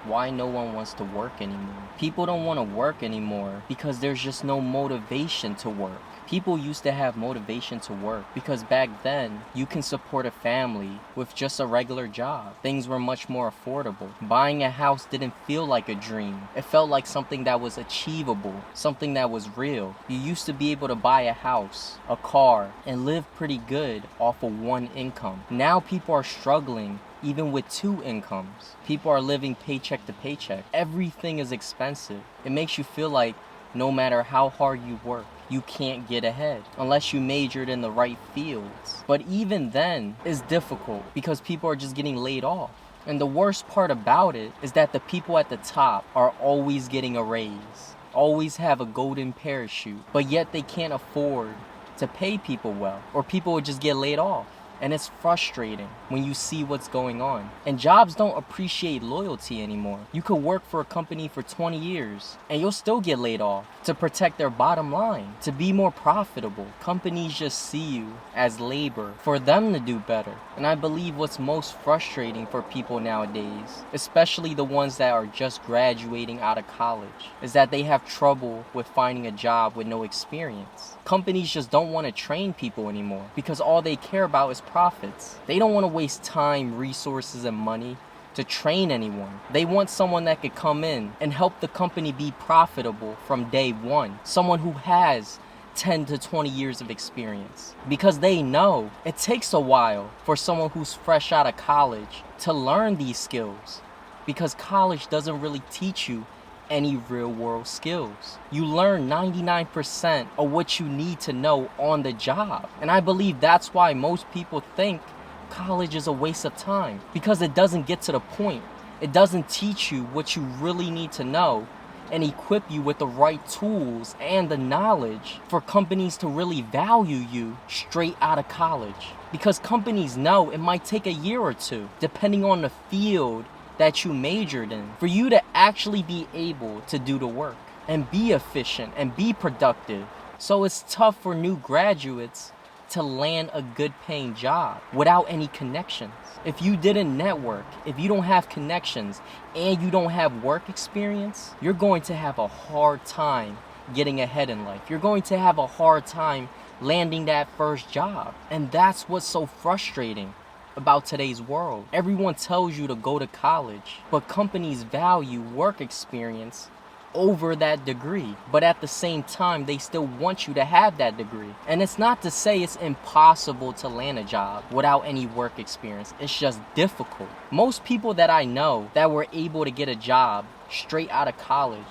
why no one wants to work anymore. People don't want to work anymore because there's just no motivation to work. People used to have motivation to work because back then you can support a family with just a regular job. Things were much more affordable. Buying a house didn't feel like a dream. It felt like something that was achievable, something that was real. You used to be able to buy a house, a car, and live pretty good off of one income. Now people are struggling even with two incomes. People are living paycheck to paycheck. Everything is expensive. It makes you feel like no matter how hard you work, you can't get ahead unless you majored in the right fields. But even then, it's difficult because people are just getting laid off. And the worst part about it is that the people at the top are always getting a raise, always have a golden parachute, but yet they can't afford to pay people well, or people would just get laid off. And it's frustrating when you see what's going on. And jobs don't appreciate loyalty anymore. You could work for a company for 20 years and you'll still get laid off to protect their bottom line, to be more profitable. Companies just see you as labor for them to do better. And I believe what's most frustrating for people nowadays, especially the ones that are just graduating out of college, is that they have trouble with finding a job with no experience. Companies just don't want to train people anymore because all they care about is profits. They don't want to waste time, resources, and money to train anyone. They want someone that could come in and help the company be profitable from day one. Someone who has 10 to 20 years of experience. Because they know it takes a while for someone who's fresh out of college to learn these skills. Because college doesn't really teach you any real world skills. You learn 99% of what you need to know on the job. And I believe that's why most people think college is a waste of time, because it doesn't get to the point. It doesn't teach you what you really need to know and equip you with the right tools and the knowledge for companies to really value you straight out of college. Because companies know it might take a year or two, depending on the field that you majored in, for you to actually be able to do the work and be efficient and be productive. So it's tough for new graduates to land a good paying job without any connections. If you didn't network, if you don't have connections and you don't have work experience, you're going to have a hard time getting ahead in life. You're going to have a hard time landing that first job. And that's what's so frustrating about today's world. Everyone tells you to go to college, but companies value work experience over that degree. But at the same time, they still want you to have that degree. And it's not to say it's impossible to land a job without any work experience. It's just difficult. Most people that I know that were able to get a job straight out of college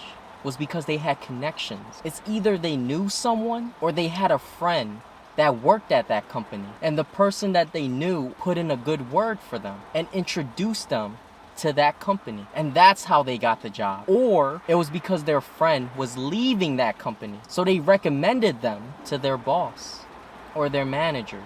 was because they had connections. It's either they knew someone or they had a friend that worked at that company, and the person that they knew put in a good word for them and introduced them to that company, and that's how they got the job. Or it was because their friend was leaving that company, so they recommended them to their boss or their manager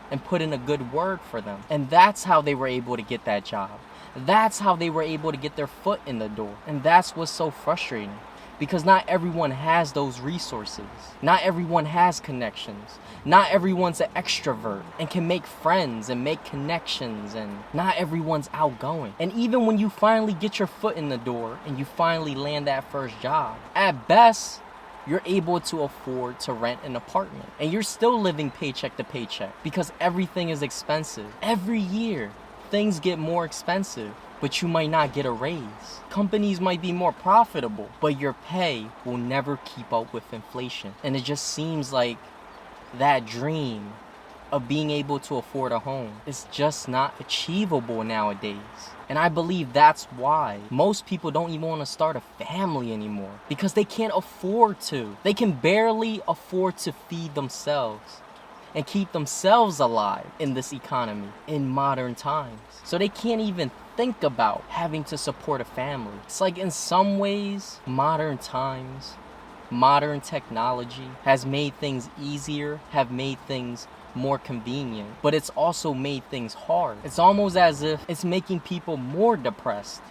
and put in a good word for them, and that's how they were able to get that job. That's how they were able to get their foot in the door. And that's what's so frustrating, because not everyone has those resources. Not everyone has connections. Not everyone's an extrovert and can make friends and make connections, and not everyone's outgoing. And even when you finally get your foot in the door and you finally land that first job, at best, you're able to afford to rent an apartment. And you're still living paycheck to paycheck because everything is expensive. Every year, things get more expensive, but you might not get a raise. Companies might be more profitable, but your pay will never keep up with inflation. And it just seems like that dream of being able to afford a home is just not achievable nowadays. And I believe that's why most people don't even want to start a family anymore, because they can't afford to. They can barely afford to feed themselves and keep themselves alive in this economy in modern times. So they can't even think about having to support a family. It's like, in some ways, modern times, modern technology has made things easier, have made things more convenient, but it's also made things hard. It's almost as if it's making people more depressed